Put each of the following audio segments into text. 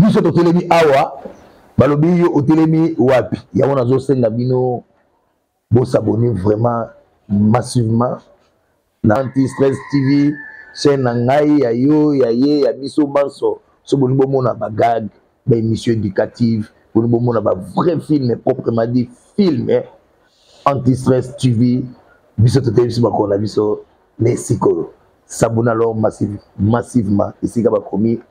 biso to telemi awa balobi yo otelemi wapi ya wana zo senga bino bo s'abonner vraiment massivement na Anti-Stress TV chaîne na ngai ya yo ya ye ya biso banso so boni bo mona ba gag ba émission éducative boni bo mona ba vrai film proprement dit film Anti-Stress TV biso to telemi ba kona biso les psychologues. S'abonnez alors massivement. Ici,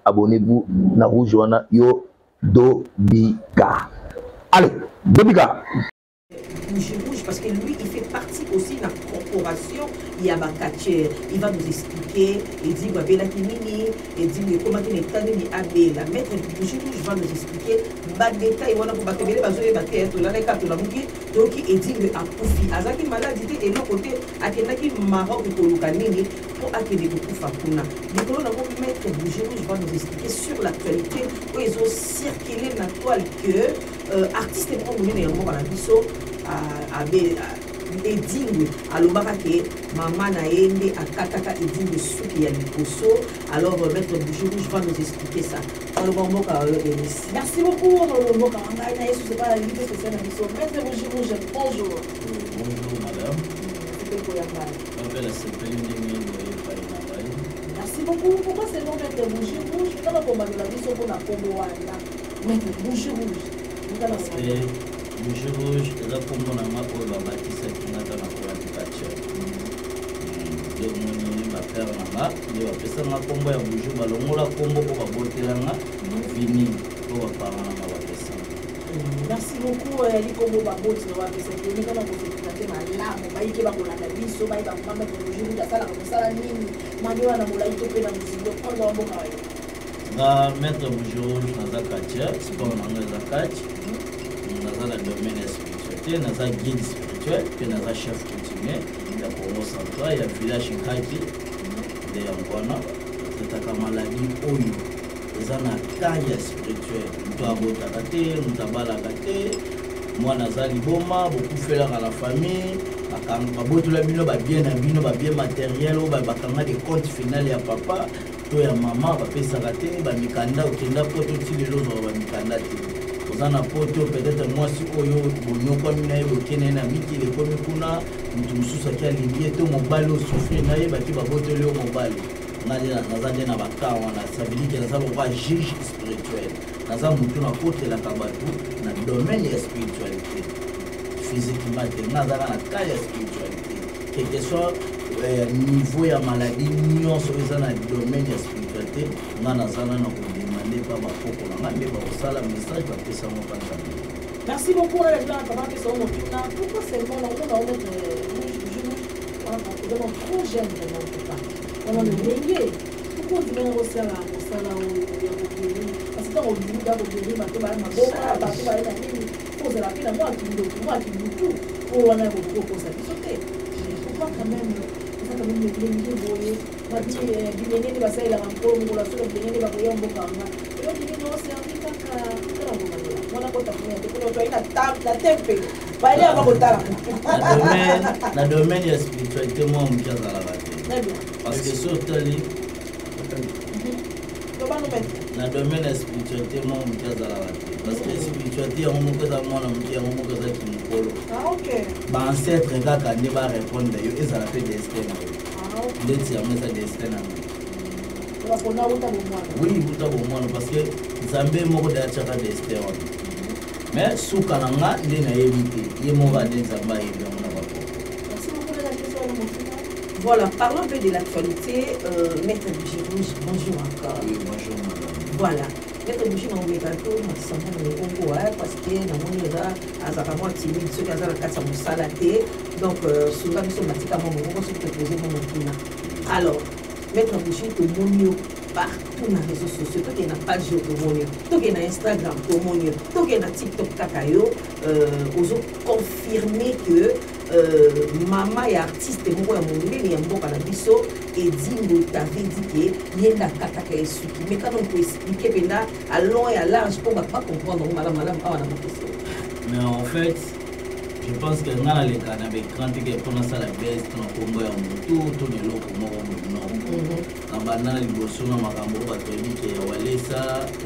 abonnez-vous na rouge wana yo Dobika. Allez, Dobika. Rouge parce que lui il fait partie aussi de la corporation Yabakacher. Il va nous expliquer et dit Babela Kimini et dit comment il est allé à la maître Rouge va nous expliquer bad détail wana pour batebele bazoye bater to la ka to la muki donc il dit que akufi azaki maladie et l'autre côté akendaki Maroc ko lukanini pour akende ko kufa kuna. Nikolo na ko maître Rouge va nous expliquer sur l'actualité où ils ont circulé la toile que artiste et prendre une en la biso edingue alobaka ke mama na yende akataka edingue suki ya liboso. Alors maître Rouge va nous expliquer ça. Merci beaucoup Mboka Wangai c'est pas la limite spéciale à biso. Maître Rouge, bonjour. Bonjour madame. Merci beaucoup. Pourquoi c'est non Maître Rouge? Je vais combattre la biso pour la combo wana. Maître Rouge. Rouge, c'est là pour mon amour pour la bâtisse qui n'a pas la pratique. Donc, mon père n'a pas, il va faire ça ma combo à Rouge, balongo la combo pour la beauté là, fini pour la parole à ma personne. Merci beaucoup, les combo à beauté, on va faire ça. On va faire ma lame, on va y aller pour la biso, on va y aller pour la Rouge, on va faire ça nini, manuel na mola ito pe na musique, on va mboka wayo. Na maître Rouge na zakatia, c'est pas on a zakat. Dans le domaine spirituel, dans un guide spirituel, puis dans un chef coutumier, il y a Congo central, il y a village Kaki, de Yangwana, c'est ta maladie Oyo, ils ont un taille spirituel, nous avons Takate, nous avons la Kate, moi Nazali Boma, beaucoup fait à la famille, à tout le monde va bien matériel, va des comptes finaux à papa, toi et maman, va payer sa Kate, va mikanda, ou kenda, pour tout les autres, va mikanda. Zana poto peut-être moi si oyo bonyo kwa mina yo kene na miki le komi kuna mtu mususa kia libie to mobile o souffrir na ye baki ba boto le mobile ngali na zande na bakawa na sabili na sababu kwa juge spirituel na za mtu na kote la kabatu na domaine ya spiritualité physiquement na za na taille ya spiritualité quel que soit niveau ya maladie nyonso eza na domaine ya spiritualité na za na merci beaucoup à la pourquoi seulement on va mettre trop jeune on a le meilleur pourquoi on dit aussi à la parce que on dit que pourquoi quand même la domaine de spiritualité, moi, on me casse à la bataille. Parce que surtout, la domaine de spiritualité, moi, on me casse à la bataille. Parce que la spiritualité, on me casse à moi, on me casse à moi. Ah, ok. Bah, ancêtre, quand on va répondre, ils ont fait des destin. Des destin. Oui, parce que Zambé moko de achaka destin. Mais sous Kananga, il est évité. Il est mauvais de Zamba et de voilà, parlons un peu de l'actualité. Maître Rouge, bonjour encore. Oui, bonjour madame. Voilà. Maître Rouge, on est gâteau, on s'en va dans le Congo, parce que dans mon état, à Zaramo, timide, ceux qui ont la carte à Moussalate. Donc, souvent, nous sommes pratiquement on se proposer mon alors, Maître Rouge, tout le monde partout dans les réseaux sociaux, tout est dans la page de Monio, tout est dans Instagram de Monio, tout est dans TikTok Kakayo, ils ont confirmé que maman et artiste et moi et mon mboka na biso et Dingo t'avait dit que yenda Kataka et Suki. Mais quand on peut expliquer à long et à large pour ne pas comprendre madame ah, mais en fait Je pense que dans les cas avec quand tu es pour ça la baisse dans combo ya mutu to de loko moko non na banana liboso na makambo batoni ke ya walesa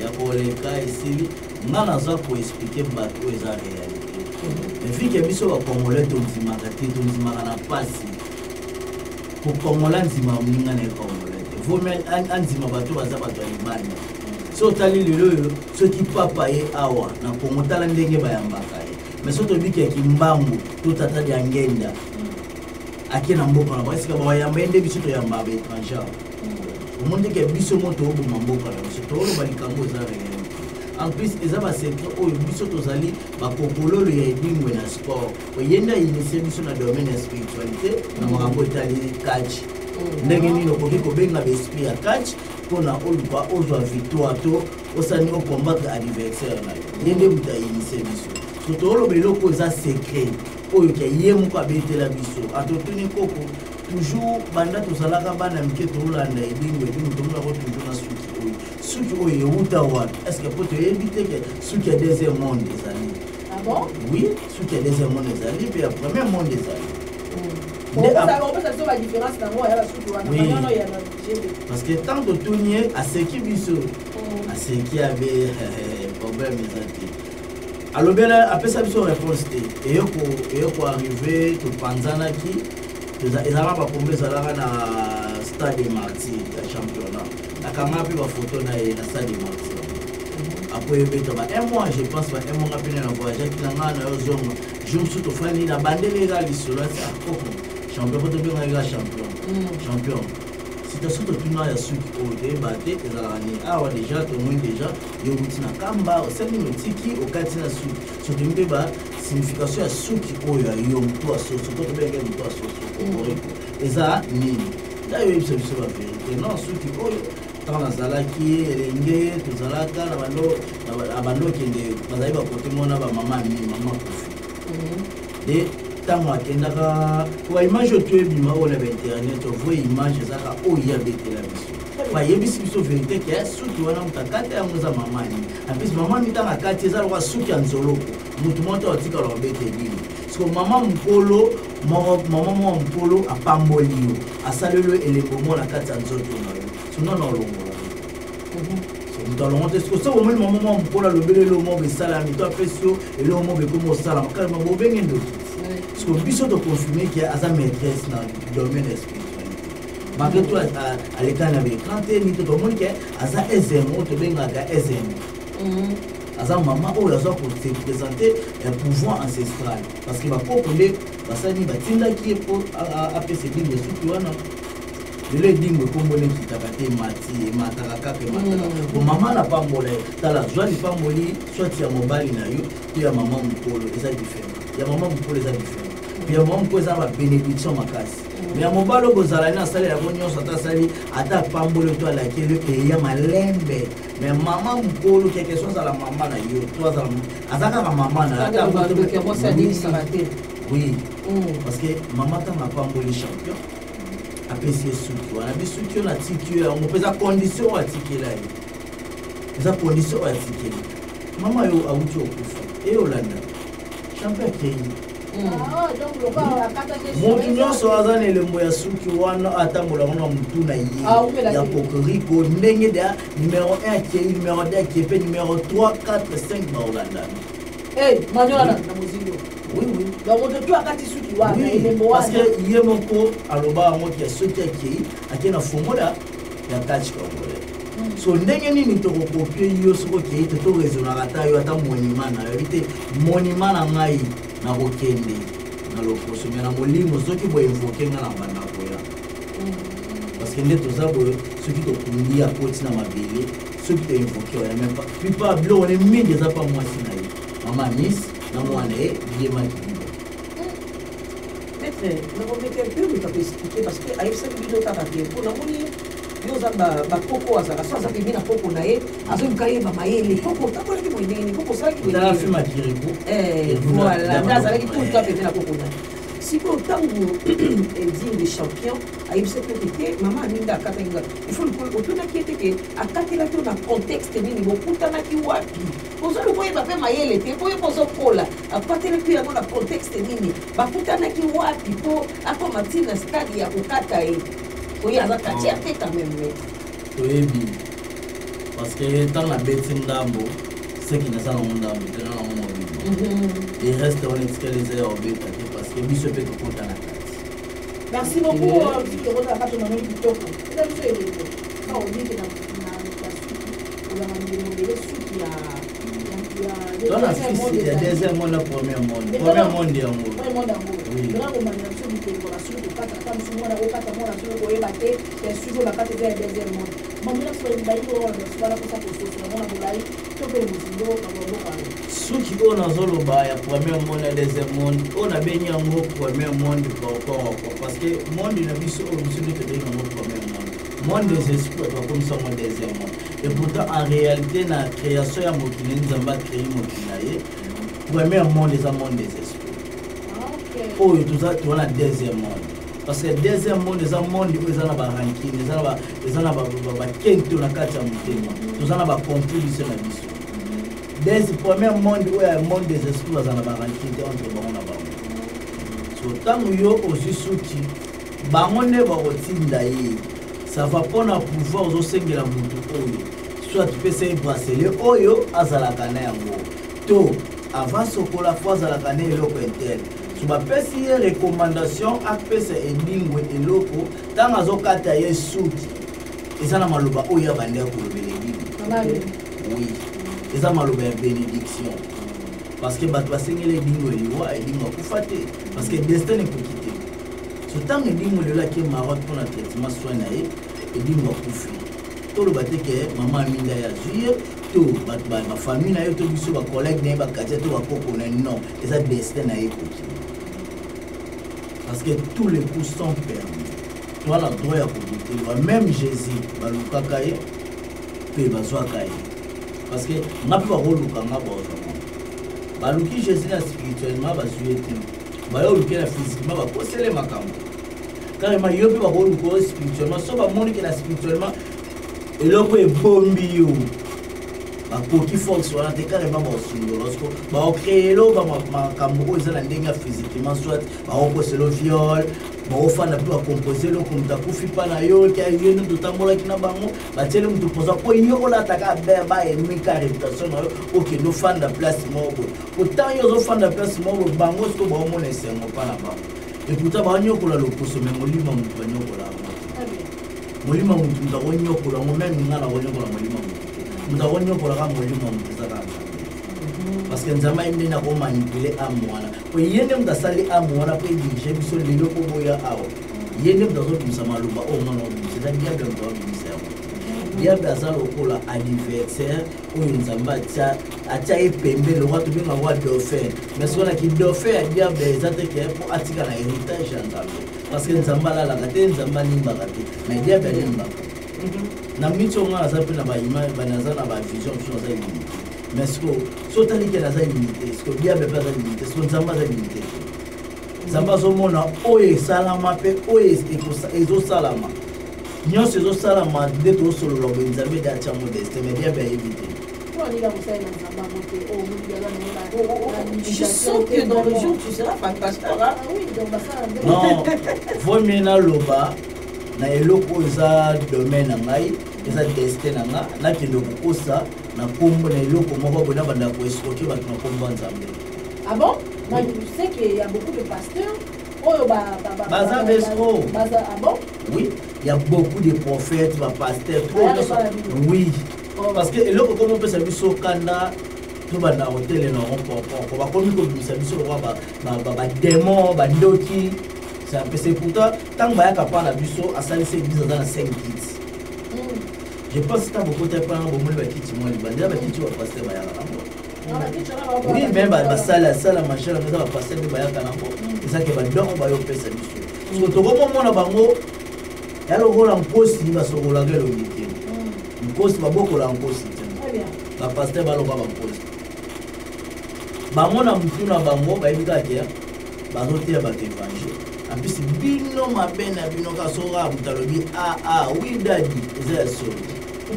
ya koleka esili ngana za ko expliquer bato eza réalité et vu que biso ba congolais to nzimaka te to nzimaka na pasi ko congolais nzima mninga na congolais vaut mieux anzima bato baza bato ya libanda so tali lelo so ki papa ye awa na Congo tala ndenge bayambaka ye mais so to biki ya kimbangu to tata ya ngenda akina mboka na parce que ba yamba ende biso to yamba ba étranger au monde que biso moto obo mboka na biso to lo balikambo za réel en plus eza ba secret o biso to zali ba kokololo ya edingwe na sport oyenda initier biso na domaine ya spiritualité na makambo tali catch ndenge nino koki kobenga ba esprit ya catch pona olwa ozwa victoire to osani o combattre adversaire na yende muta initier biso so to lo beloko za secret oyo ke yemu ko abetela biso atotuni koko toujours banda to salaka bana mike to landa edingwe to mona ko toujours na suki oyo uta wa est-ce que peut éviter que suki ya deuxième monde des années ah bon oui suki ya deuxième monde des années puis ya premier monde des années on peut savoir la différence dans moi la suki wana non ya na parce que tant de tourner à ce qui biso à ce qui avait problème ezati alors bien après ça biso réponse et yoko arriver to panzana ki ezala ba kombe ezala na stade Martyr ya championnat akanga pe ba photo na stade Martyr après beta ba un mois je pense ba un mois rapide na voyage qui nga na yozonga je me suis ofani na bandele ga lisolo ça champion to bien ga champion si tu as tout na ya suki o de bate ezala ni awa déjà to moins déjà yo mutina kamba o semi notiki o katina suki so de mbeba signification ya suki oyo yo mtu aso so to benga mtu aso so eza nini d'ailleurs il se la vérité non suki oyo tant nazalaki elenge tozalaka na bando kende bazali ba côté mona ba mama kofi de tango akendaka kwa image to ebima oyo na internet ovoye image ezaka oyo ya betela biso bayebisi biso vérité ke suki wana mutakata yango eza mamani apesi mamani ntango kati eza lokwa suki ya nzoloko mutu moto atikala babete bino siko mama mpolo apamboli yo asalelo elembo mo na kati ya nzoto na yo sonona olongola mutu alongo te siko soko omoni mama mpolo alobelelo mo besalami to apesi yo eloko mo bekomi osalama kalima bobenge ndoki parce que biso to confirmer qu'il y a maîtresse dans le domaine spiritualité malgré tout à l'écran avec quand ni to monde que aza ezemo to benga ga ezemo aza maman ou aza pour se présenter un pouvoir ancestral parce que ba popolé basani batinda qui pour apese dingo suki wana le dingo kombone kitakate mati mataka ke mataka ko maman na pambola tala joie pamboli soit ya mobali na yo to ya maman mpolo eza différent ya maman mpolo eza différent puis maman mpolo eza ba bénédiction makasi mais mobalo bozalani asali ya nyonso ata pambolo to ala kele e ya malembe mais maman mpolo quelque chose à la maman na yo to azaka ka maman na ata oui parce que maman ta na pamboli champion apesi suki wana bisuki na tiki ya on pesa condition atikela ye eza condition atikela mama yo auti okufa e olanda champion kei motu nyonso aza na elembo ya suki wana atambolaka na mutu na ye ya kokoriko ndenge da numéro 1 akei numéro 2 akei mpe numéro 3 4 5 baolandana oui oui donc on doit akati suki wana elembo wana parce que ye moko aloba yango ke soki akei na fongola ya kati congolais so ndenge nini tokokopie yo soko okei te toraisonnaka ta yo ata monima na yo te monima na ngai na kokende na loposo me na molimo soki boinvoke nga na bandako ya parce que nde toza boye soki tokundi ya koti na mabele soki toinvoke oya même pas plupart biloko ne mingi eza pa mwasi na ye mama miss na mwana ye yemaki maître nakomeki un peu moto akoexplike parce que ayebisaki bino kaka te mpo namoni yo oza bakoko azalaka so aza pembi na poko na ye azoyoka yeba mayele poko takolaki boye ndenge nini poko osalaki boyefilma kiriko voilà nde azalaki tout to apembi na poko na ye Si vous autant digne des champions, il faut que maman Aminda Katenga, il faut que autour qui était que à Katela dans le contexte ni beaucoup tana qui wapi. Pour ça le voyez pas mailler l'été, voyez pour ça cola. À Katela qui dans le contexte ni ba kutana qui wapi pour à comme Martina stade ya kukata et oui à Katia quand même. Oui, parce que dans la bêtise d'ambo, c'est qui n'est pas dans le monde, il reste on est au but parce que lui se fait que compte à la carte. Merci beaucoup. On a pas de moment du top. Et là, vous avez quand on dit que dans la fille, il y a deuxième monde, le premier monde. Premier monde, il y a un monde. Premier monde d'amour. Maintenant, on a une chose de décoration de quatre femmes, souvent la quatre mois, la seule qu'on batté, et suivre la quatre des deuxième monde. Maintenant, c'est une baille, on va la faire pour ça, on a boulaye, tout le monde, on va parler. Ceux qui ont un solo bail, premier monde, deuxième monde, on a béni un mot premier monde parce que le monde n'a pas sur le premier monde. Monde des esprits, comme ça, mon deuxième monde. Et pourtant, en réalité, la création de Mokine, nous avons créé Mokine. Premier monde, c'est un monde des esprits. Oh, tout ça, tu as le deuxième monde. Parce que le deuxième monde, c'est un monde où ils ont un ranking, ils ont un kento na kati ya mutema. Tout ça, on a compris sur la mission. Dès le premier monde où il y a un monde des esprits, ils ont un ranking entre bon na bon. So, tant que yo aussi souti, bangonne va rotindaye. Ça va prendre pouvoir aux sengela mutu oyo. Soit tu peux essayer bracelet oyo azalaka na yango. To avant sokola fois azalaka na eloko intel. Tu vas pesi recommandation apesa edingwe eloko tanga azokata ye suti. Eza na maloba oyo bande ko lobele. Oui. Eza maloba ya bénédiction. Parce que bato basengela edingwe liwa edingwa kufate parce que destin est petit. Tant que nous avons fait Maroc pour le traitement soigné, et nous avons fait tout le bâtiment que maman Aminda a joué, tout ma famille a eu tout ma collègue n'a pas caché tout ma coco non, et ça destin a écouté. Parce que tous les coups sont permis. Toi la droit à communiquer, même Jésus, baluka kaye, puis bazwa kaye. Parce que n'a pas rôle au kanga bazwa. Baluki Jésus là spirituellement bazoué tout. Bayo lukela physiquement ba posele makambo. Carrément yo pe ba ko spirituellement so ba moni que la spirituellement eloko e bombi yo. Ba koki force wana te carrément ba osundo lorsque ba créer lo ba makambo ko ezala ndenga physiquement soit ba poselo viol, ba ofana pe ba composer lo comme ta kufi pa na yo ki ayo no tambola kina bango ba tele mutu poza ko yo la taka ba e mi ka réputation OK no fan da place mobo. Pourtant yo zo fan da place mobo bango ko ba mo nese mo pa na ba. Et pourtant ba nyokola lo poso me molima mutu ba nyokola. Molima mutu nda nyokola mo même ngala wo nyokola molima mutu. Nda nyokola ka molima mutu zaka. Parce que nzama inde na ko manipuler amwana. Ko yende mdasali amwana ko dirige biso lelo ko boya awo. Yende mdazo tumsama luba o non c'est ça bien de ndo ministère. Bien bazalo ko la anniversaire o nzamba acha epembe le watu binga wa dauphin. Mais ce qu'on a qui dauphin bien bezate ke pour atika na héritage nzamba. Parce que nzamba la kate nzamba nimba kate. Mais bien belimba. Na micho nga za pe na ba image banaza na ba vision sur ça limité. Mais ce que sotali ke na za limité, ce que bien be pas limité, ce que nzamba za limité. Nzamba zo mona oye salama pe oye ezo salama. Nyonso ezo salama de to solo lo nzambe da cha modeste mais bien be éviter. Je sens que dans le jour tu seras pas pasteur. Ah oui, donc ça. Non, faut mena loba na eloko za domaine ngai, eza destin nga, na kendo kosa na kombo na eloko moko bona banda ko escroquer ba na kombo nzambe. Ah bon? Moi je sais qu'il y a beaucoup de pasteurs. Oh Baza Vesco. Baza ah bon? Oui, il y a beaucoup de prophètes, de pasteurs, oui. Parce que eloko comme on peut savoir sokanda tout banda hôtel na on va comme ko bisa biso ba démon ba ndoki. C'est pourtant tant que Bayaka parle à Busso, à Salissé, ils ont dans 5 kits. Je pense que tu as beaucoup de temps pour me quitter moi, les bandits, tu vas passer Bayaka. Oui, même la salle, la machine, on va passer de Bayaka. C'est ça qui va donc on va y faire ça. Parce que au moment où on a bango, il y a le rôle en cause, il va se rouler le week-end. En cause, il va beaucoup en cause. La pasteur va le voir en cause. Bango na mutuna bango, ba éviter bazoteya bato évangile en plus bino mabe na bino kasoka mutalobi oui dadi eza ya solo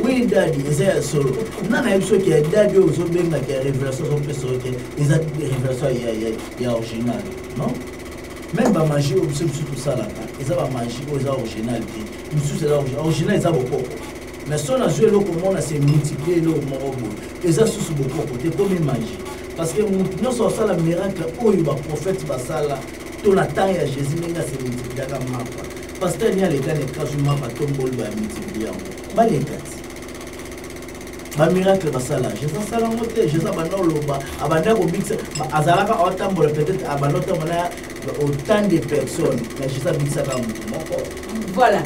oui dadi eza ya solo nana yebi soki ya dadi oyo ozobengaki ya révélation ozopesa oke eza révélation ya original non même bamagie oyo biso tosalaka eza bamagie oyo eza original te misusu eza original eza bokoko mais so nazwi eloko mona se multiplie eloko moko boye eza susu bokoko te komi magie parce que motu nyonso asala miracle oyo baprophète basala to na temps ya jésus ndenge ase multipliaka mapa paster ni aleka na ekazwi mapa to mboli bamultiplie yango baleka ti bamiracle basala jésus asala yango te jésus abanda oloba abanda kobikisa azalaka aotambola peut-être abanda otambola autant de personnes mais jésus abikisaka motu moko. Voilà.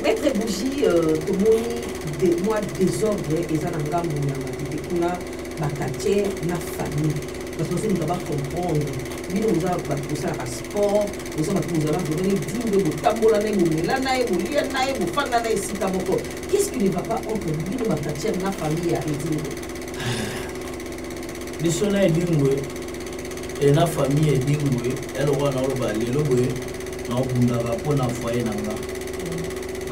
Maître Bougie, moi désordre et ça n'a pas mon ma quartier, ma famille. Parce que nous devons comprendre. Nous avons pour ça un sport, nous avons donné 10 de tambola, qu'est-ce qui ne va pas entre nous, ma quartier, ma famille et les sons et la famille est dingwe, elle aura les lobes, pour la foyer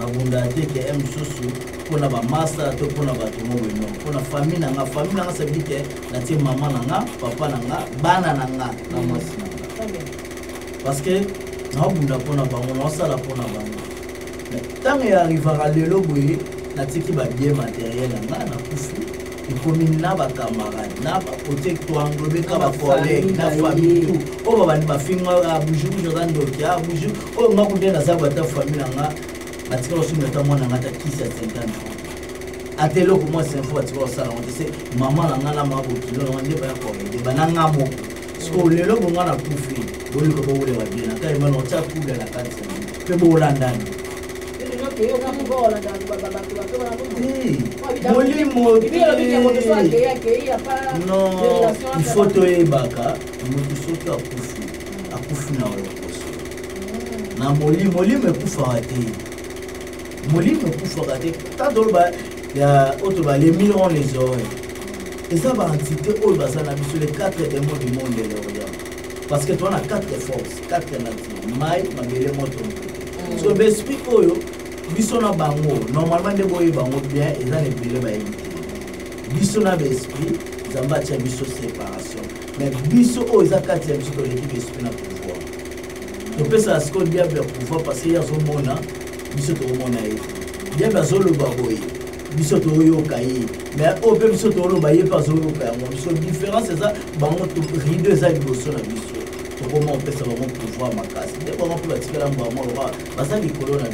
abunda te ke em susu pona ba master to pona ba to mo no pona famille nanga ça veut dire que na ti maman nanga papa nanga bana nanga na mwasi nanga parce que na abunda pona ba mo na sala pona ba mais tant il arrivera lelo boye na ti ki ba bien matériel nanga na kufu ikomi na ba camarade na ba côté to englober ka ba collègue na famille tout o ba ba finga abuju Jordan dokia abuju o ngakunde na za ba ta famille nanga batika aussi mettre moi na ta kisi à 50 ans atelo pour moi c'est une fois batika ça on sait maman na ngana mabo kilo na ndeba ya ko de bananga mo so lelo bo ngana kufi boli ko bole wa bien na kai mano cha kula na kanisa pe bo landani non il faut to ebaka moto soki akufi na olokoso na molimo ekufa te molimo ekufa te tandoloba ya otoba les millions les oreilles et ça va entité oyo basala biso les 4 démons du monde de parce que toi on a 4 forces 4 natures mai mabele moto so l'esprit oyo biso na bango normalement de boye bango bien et ça les bele ba biso na l'esprit zamba tia biso séparation mais biso oyo za 4 biso to l'équipe esprit na pouvoir to pesa ce qu'on diable pouvoir parce qu'il y a son mona biso to mona ye diable azoloba boye biso to yoka ye mais au peu biso to loba ye pas zoyoka yango biso différence c'est ça bango to rideau za liboso na biso to comment on pesa bango pouvoir makasi de bango pour attirer la bango ba basa likolo na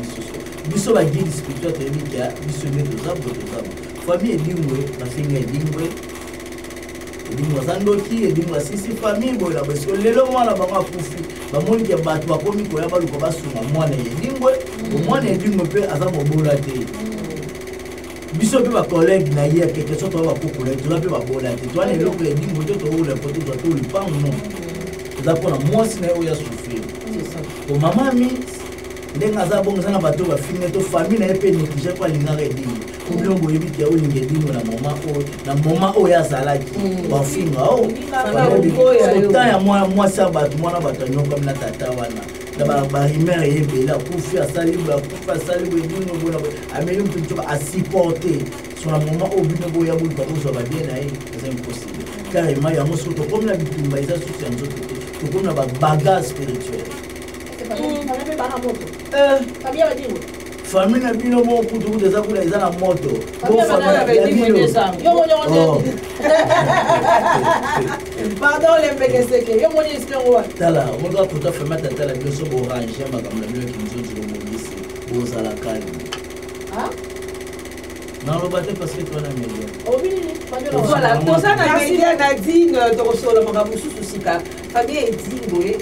biso ba guide spirituel te bika biso ne to za famille edingwe bafinga edingwe zandoki edingwa sisi famille bola parce que lelo mwana bango akufi bamoni ke bato bakomi koya baluka basunga mwana edingwe mwana edingwe pe aza mobola te biso pe ba collègue na ye quelque chose to ba kokole to pe ba bola te to ale loko edingwe to le poto to le pan non za pona mwasi na oya souffrir ko mama mi ndenga za bongo sana bato ba finga to famille na pe négligé kwa lingara edingwe Oblongo yebi kia olinge dino na moma oya salaki bafinga o ta ya moi sa bato mwana bato nyoka na tata wana na ba rimere yebela kufi asalibu dino bona ameli mtu a supporter sur la moment au but de boya boya ko so ba bien na c'est impossible carrément ya moso to comme la bitumba isa sur nzo to comme na ba bagage spirituel famille na bino mo kutu deza kula eza na moto bo famille pardon les mbekeseke yo moni espero tala mo ga kuta famille tala biso bo ranger makamla bino kinzo jiro mo bisi bo sala kali non le bateau parce que toi na media voilà pour ça na media na digne to solo makambo susika famille edingoe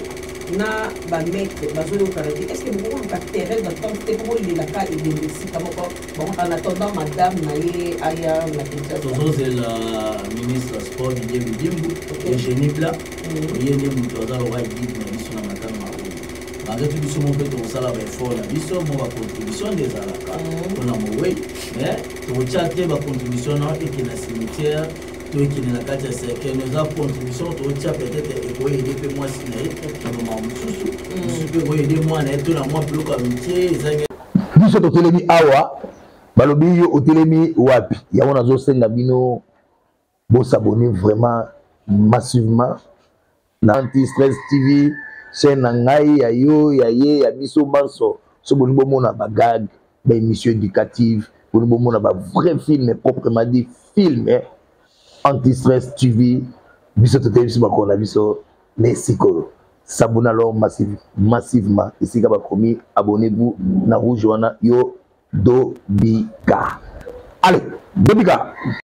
na ba mec bazoyo karate est-ce que vous pouvez pas terrain dans ton temps pour les la cas et les récits comme bon en attendant madame naye aya la question toujours c'est la ministre sport Didier Bidimbu et Genibla yene muto za lo wa guide na biso na makama malgré tout biso mo pe to sala ba effort na biso mo ba contribution des alaka on a mo we mais to chatte ba contribution na et na cimetière toyekende na kati ya cercle eza contribution totia peut-être ekoyede mpe mwasi na ye na bamama mosusu mosusu mpe ekoyede mwana ye to na mwa biloko ya mitie ezangi biso totelemi awa balobi yo otelemi wapi yango nazosenga bino bosabone vraiment massivement na Anti-Stress TV chaîne na ngai ya yo ya ye ya biso banso so boni bomona bagag ba émission éducative boni bomona ba vrai film proprement dit film Anti-Stress TV biso totelemi biso bakona biso lesiko s'abonner alors massivement ici ka bakomi abonnez-vous na rouge wana yo Dobika allez Dobika